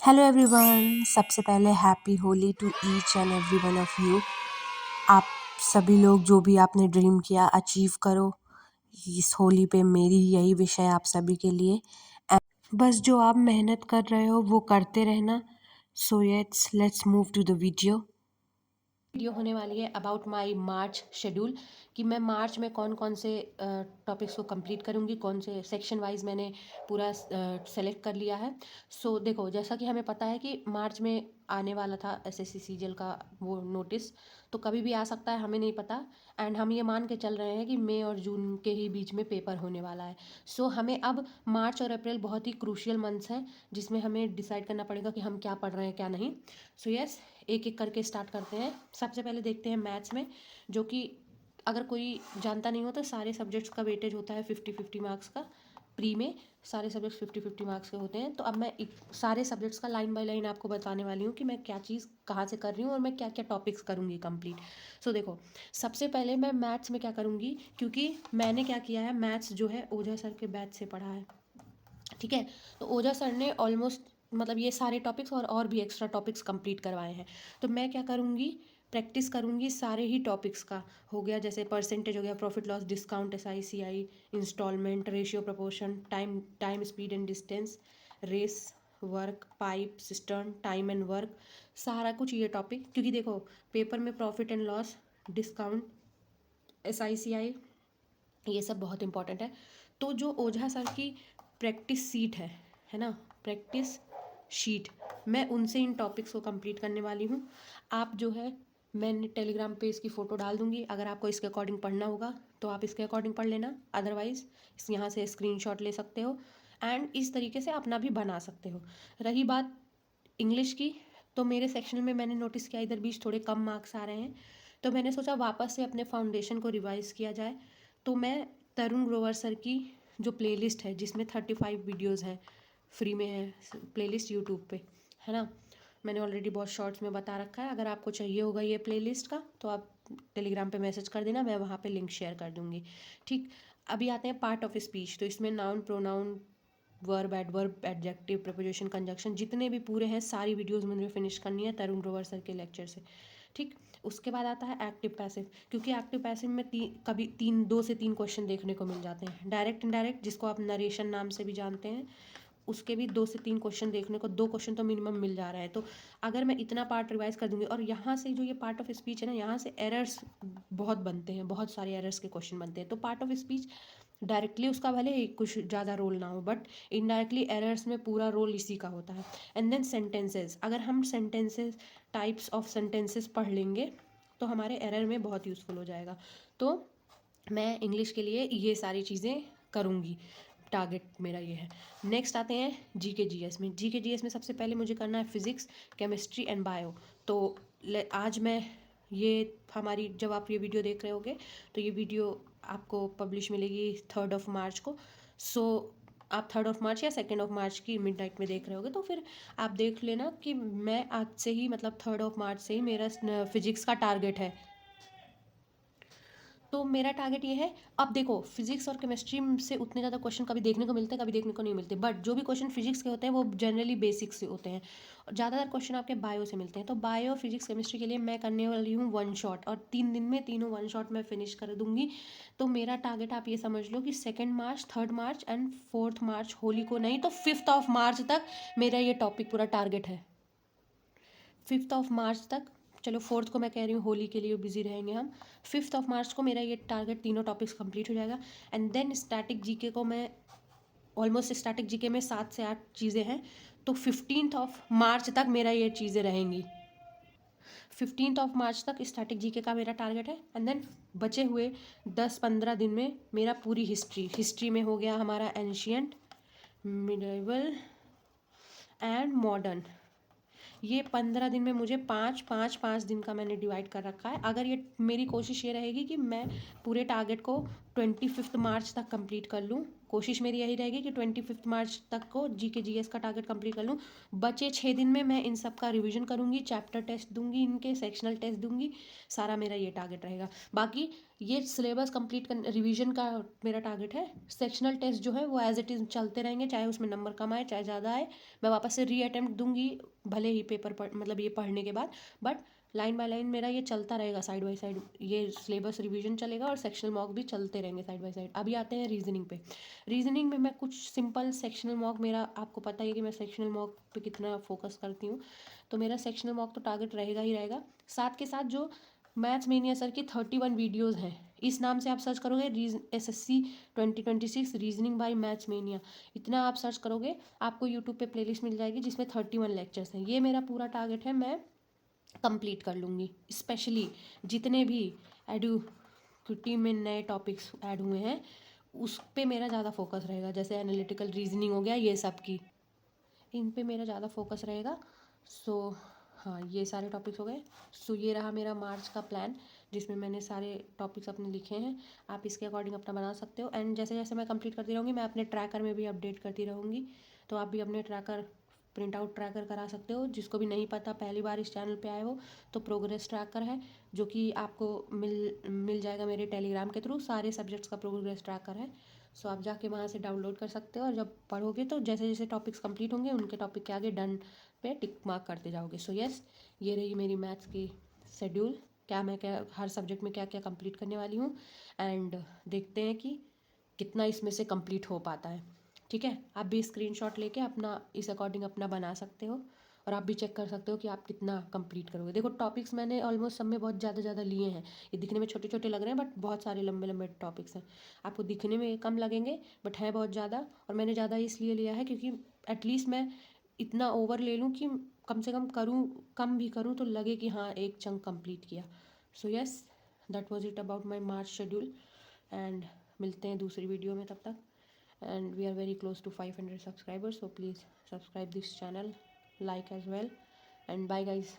Hello everyone, सबसे पहले happy Holi to each and every one of you. आप सभी लोग जो भी आपने ड्रीम किया अचीव करो। इस होली पे मेरी यही विश है आप सभी के लिए। बस जो आप मेहनत कर रहे हो वो करते रहना। So let's move to the video होने वाली है अबाउट माय मार्च शेड्यूल कि मैं मार्च में कौन कौन से टॉपिक्स को कंप्लीट करूँगी, कौन से सेक्शन वाइज मैंने पूरा सेलेक्ट कर लिया है। सो देखो, जैसा कि हमें पता है कि मार्च में आने वाला था एसएससी सीजीएल का वो नोटिस, तो कभी भी आ सकता है, हमें नहीं पता। एंड हम ये मान के चल रहे हैं कि मई और जून के ही बीच में पेपर होने वाला है। सो हमें अब मार्च और अप्रैल बहुत ही क्रूशियल मंथ्स हैं जिसमें हमें डिसाइड करना पड़ेगा कि हम क्या पढ़ रहे हैं क्या नहीं। सो एक एक करके स्टार्ट करते हैं। सबसे पहले देखते हैं मैथ्स में, जो कि अगर कोई जानता नहीं हो तो सारे सब्जेक्ट्स का वेटेज होता है 50-50 मार्क्स का। प्री में सारे सब्जेक्ट्स 50-50 मार्क्स के होते हैं। तो अब मैं सारे सब्जेक्ट्स का लाइन बाय लाइन आपको बताने वाली हूँ कि मैं क्या चीज़ कहाँ से कर रही हूँ और मैं क्या क्या टॉपिक्स करूँगी कंप्लीट। सो देखो, सबसे पहले मैं मैथ्स में क्या करूँगी, क्योंकि मैंने क्या किया है, मैथ्स जो है ओझा सर के बैच से पढ़ा है, ठीक है। तो ओझा सर ने ऑलमोस्ट मतलब ये सारे टॉपिक्स और भी एक्स्ट्रा टॉपिक्स कंप्लीट करवाए हैं। तो मैं क्या करूँगी, प्रैक्टिस करूँगी सारे ही टॉपिक्स का। हो गया जैसे परसेंटेज, हो गया profit loss, discount, SICI, instalment, ratio proportion, time speed and distance, race, work, pipe, cistern, time and work, सारा कुछ ये टॉपिक। क्योंकि देखो, पेपर में profit and loss, discount, SICI, ये सब बहुत इंपॉर्टेंट है। तो जो ओझा सर की प्रैक्टिस सीट है ना, प्रैक्टिस शीट, मैं उनसे इन टॉपिक्स को कंप्लीट करने वाली हूँ। आप जो है, मैंने टेलीग्राम पे इसकी फ़ोटो डाल दूँगी, अगर आपको इसके अकॉर्डिंग पढ़ना होगा तो आप इसके अकॉर्डिंग पढ़ लेना, अदरवाइज़ इस यहाँ से स्क्रीनशॉट ले सकते हो एंड इस तरीके से अपना भी बना सकते हो। रही बात इंग्लिश की, तो मेरे सेक्शन में मैंने नोटिस किया इधर बीच थोड़े कम मार्क्स आ रहे हैं, तो मैंने सोचा वापस से अपने फाउंडेशन को रिवाइज़ किया जाए। तो मैं तरुण ग्रोवर सर की जो प्लेलिस्ट है जिसमें 35 वीडियोज़ हैं, फ्री में है प्लेलिस्ट यूट्यूब पे, है ना। मैंने ऑलरेडी बहुत शॉर्ट्स में बता रखा है, अगर आपको चाहिए होगा ये प्लेलिस्ट का तो आप टेलीग्राम पे मैसेज कर देना, मैं वहाँ पे लिंक शेयर कर दूँगी, ठीक। अभी आते हैं पार्ट ऑफ स्पीच। तो इसमें noun, pronoun, verb, adverb, adjective, preposition, conjunction, जितने भी पूरे हैं सारी वीडियोस मुझे फिनिश करनी है तरुण ग्रोवर सर के लेक्चर से, ठीक। उसके बाद आता है एक्टिव पैसिव, क्योंकि एक्टिव पैसिव में कभी 2 से 3 क्वेश्चन देखने को मिल जाते हैं, डायरेक्ट इनडायरेक्ट, जिसको आप नरेशन नाम से भी जानते हैं, उसके भी 2 से 3 क्वेश्चन देखने को, 2 क्वेश्चन तो मिनिमम मिल जा रहा है। तो अगर मैं इतना पार्ट रिवाइज कर दूंगी, और यहाँ से जो ये पार्ट ऑफ स्पीच है ना, यहाँ से एरर्स बहुत बनते हैं, बहुत सारे एरर्स के क्वेश्चन बनते हैं। तो पार्ट ऑफ स्पीच डायरेक्टली उसका भले ही कुछ ज़्यादा रोल ना हो, बट इनडायरेक्टली एरर्स में पूरा रोल इसी का होता है। एंड देन सेंटेंसेस, अगर हम सेंटेंसेस, टाइप्स ऑफ सेंटेंसेस पढ़ लेंगे तो हमारे एरर में बहुत यूज़फुल हो जाएगा। तो मैं इंग्लिश के लिए ये सारी चीज़ें करूँगी, टारगेट मेरा ये है। नेक्स्ट आते हैं GK GS में। GK GS में सबसे पहले मुझे करना है फिज़िक्स, केमिस्ट्री एंड बायो। तो आज मैं ये हमारी, जब आप ये वीडियो देख रहे होगे तो ये वीडियो आपको पब्लिश मिलेगी 3 मार्च को। सो आप 3 मार्च या 2 मार्च की मिडनाइट में देख रहे होगे, तो फिर आप देख लेना कि मैं आज से ही, मतलब 3 मार्च से ही मेरा फिजिक्स का टारगेट है। तो मेरा टारगेट ये है। अब देखो, फिजिक्स और केमिस्ट्री से उतने ज़्यादा क्वेश्चन कभी देखने को मिलते हैं, कभी देखने को नहीं मिलते, बट जो भी क्वेश्चन फिजिक्स के होते हैं वो जनरली बेसिक्स से होते हैं, और ज़्यादातर क्वेश्चन आपके बायो से मिलते हैं। तो बायो, फिजिक्स, केमिस्ट्री के लिए मैं करने वाली हूँ 1 शॉट, और 3 दिन में तीनों 1 शॉट मैं फिनिश कर दूंगी। तो मेरा टारगेट आप ये समझ लो कि 2 मार्च, 3 मार्च एंड 4 मार्च, होली को नहीं तो 5 मार्च तक मेरा ये टॉपिक पूरा टारगेट है। 5 मार्च तक, चलो 4 को मैं कह रही हूँ, होली के लिए बिजी रहेंगे हम। 5 मार्च को मेरा ये टारगेट, तीनों टॉपिक्स कंप्लीट हो जाएगा। एंड देन स्टैटिक जीके को मैं ऑलमोस्ट, स्टैटिक जीके में 7 से 8 चीज़ें हैं, तो 15 मार्च तक मेरा ये चीज़ें रहेंगी। 15 मार्च तक स्टैटिक जीके का मेरा टारगेट है। एंड देन बचे हुए 10-15 दिन में मेरा पूरी हिस्ट्री में हो गया हमारा एंशियंट, मिडिवल एंड मॉडर्न। ये 15 दिन में मुझे 5-5-5 दिन का मैंने डिवाइड कर रखा है। अगर ये मेरी कोशिश ये रहेगी कि मैं पूरे टारगेट को 25 मार्च तक कंप्लीट कर लूँ, कोशिश मेरी यही रहेगी कि 25 मार्च तक को जीके जीएस का टारगेट कंप्लीट कर लूँ। बचे 6 दिन में मैं इन सब का रिवीजन करूँगी, चैप्टर टेस्ट दूंगी, इनके सेक्शनल टेस्ट दूंगी, सारा मेरा ये टारगेट रहेगा। बाकी ये सिलेबस कंप्लीट कर रिवीजन का मेरा टारगेट है। सेक्शनल टेस्ट जो है वो एज इट इज़ चलते रहेंगे, चाहे उसमें नंबर कम आए चाहे ज़्यादा आए, मैं वापस से री अटेम्प्ट दूंगी, भले ही पेपर मतलब ये पढ़ने के बाद, बट लाइन बाय लाइन मेरा ये चलता रहेगा साइड बाय साइड। ये सिलेबस रिवीजन चलेगा और सेक्शनल मॉक भी चलते रहेंगे साइड बाय साइड। अभी आते हैं रीजनिंग पे। रीजनिंग में मैं कुछ सिंपल सेक्शनल मॉक, मेरा आपको पता ही है कि मैं सेक्शनल मॉक पे कितना फोकस करती हूँ, तो मेरा सेक्शनल मॉक तो टारगेट रहेगा ही रहेगा। साथ के साथ जो मैथ्स मेनिया सर की 31 वीडियोज़ हैं, इस नाम से आप सर्च करोगे SSC 2026 reasoning bye maths mania, इतना आप सर्च करोगे आपको यूट्यूब पे प्लेलिस्ट मिल जाएगी जिसमें 31 लेक्चर्स हैं। ये मेरा पूरा टारगेट है, मैं कंप्लीट कर लूँगी। स्पेशली जितने भी एडुकेटी में नए टॉपिक्स ऐड हुए हैं उस पे मेरा ज़्यादा फोकस रहेगा, जैसे एनालिटिकल रीजनिंग हो गया, ये सब की, इन पे मेरा ज़्यादा फोकस रहेगा। सो हाँ, ये सारे टॉपिक्स हो गए। सो ये रहा मेरा मार्च का प्लान, जिसमें मैंने सारे टॉपिक्स अपने लिखे हैं। आप इसके अकॉर्डिंग अपना बना सकते हो, एंड जैसे जैसे मैं कंप्लीट करती रहूँगी मैं अपने ट्रैकर में भी अपडेट करती रहूँगी, तो आप भी अपने ट्रैकर प्रिंट आउट ट्रैकर करा सकते हो। जिसको भी नहीं पता, पहली बार इस चैनल पे आए हो, तो प्रोग्रेस ट्रैकर है जो कि आपको मिल जाएगा मेरे टेलीग्राम के थ्रू, सारे सब्जेक्ट्स का प्रोग्रेस ट्रैकर है। सो आप जाके वहाँ से डाउनलोड कर सकते हो, और जब पढ़ोगे तो जैसे जैसे टॉपिक्स कंप्लीट होंगे उनके टॉपिक के आगे डन पे टिक मार्क करते जाओगे। सो यस, ये रही मेरी मैथ्स की शेड्यूल, क्या हर सब्जेक्ट में क्या क्या कंप्लीट करने वाली हूँ, एंड देखते हैं कि कितना इसमें से कंप्लीट हो पाता है। ठीक है, आप भी स्क्रीनशॉट लेके अपना इस अकॉर्डिंग अपना बना सकते हो, और आप भी चेक कर सकते हो कि आप कितना कंप्लीट करोगे। देखो टॉपिक्स मैंने ऑलमोस्ट सब में बहुत ज़्यादा लिए हैं, ये दिखने में छोटे छोटे लग रहे हैं बट बहुत सारे लंबे लंबे टॉपिक्स हैं। आपको दिखने में कम लगेंगे बट है बहुत ज़्यादा, और मैंने ज़्यादा इसलिए लिया है क्योंकि एटलीस्ट मैं इतना ओवर ले लूँ कि कम से कम करूँ, कम भी करूँ तो लगे कि हाँ एक चंक कंप्लीट किया। So yes, that was it about my March schedule, and मिलते हैं दूसरी वीडियो में तब तक। And we are very close to 500 subscribers, so please subscribe this channel, like as well, and bye guys.